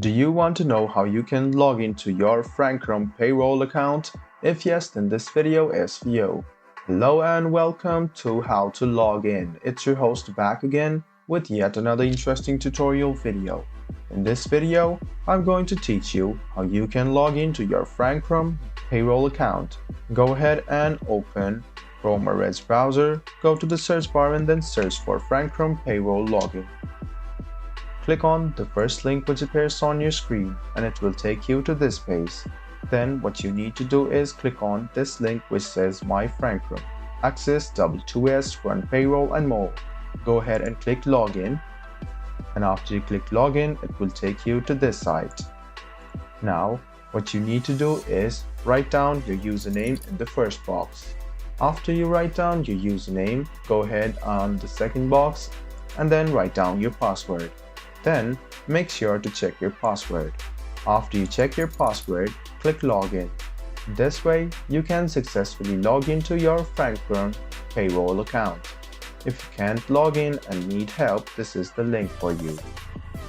Do you want to know how you can log into your Frankcrum Payroll account? If yes, then this video is for you. Hello and welcome to How to Log In. It's your host back again with yet another interesting tutorial video. In this video, I'm going to teach you how you can log into your Frankcrum Payroll account. Go ahead and open Chrome or Edge browser, go to the search bar and then search for Frankcrum Payroll Login. Click on the first link which appears on your screen and it will take you to this page. Then what you need to do is click on this link which says My Frankcrum. Access W2S, run payroll and more. Go ahead and click login, and after you click login it will take you to this site. Now what you need to do is write down your username in the first box. After you write down your username, go ahead on the second box and then write down your password. Then make sure to check your password. After you check your password, click login. This way you can successfully log into your Frankcrum Payroll account. If you can't log in and need help, this is the link for you.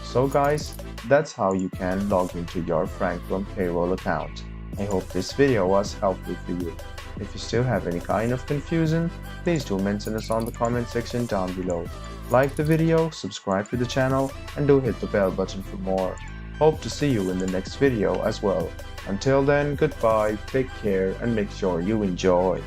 So guys, that's how you can log into your Frankcrum Payroll account. I hope this video was helpful for you. If you still have any kind of confusion, please do mention us on the comment section down below. Like the video, subscribe to the channel, and do hit the bell button for more. Hope to see you in the next video as well. Until then, goodbye, take care, and make sure you enjoy.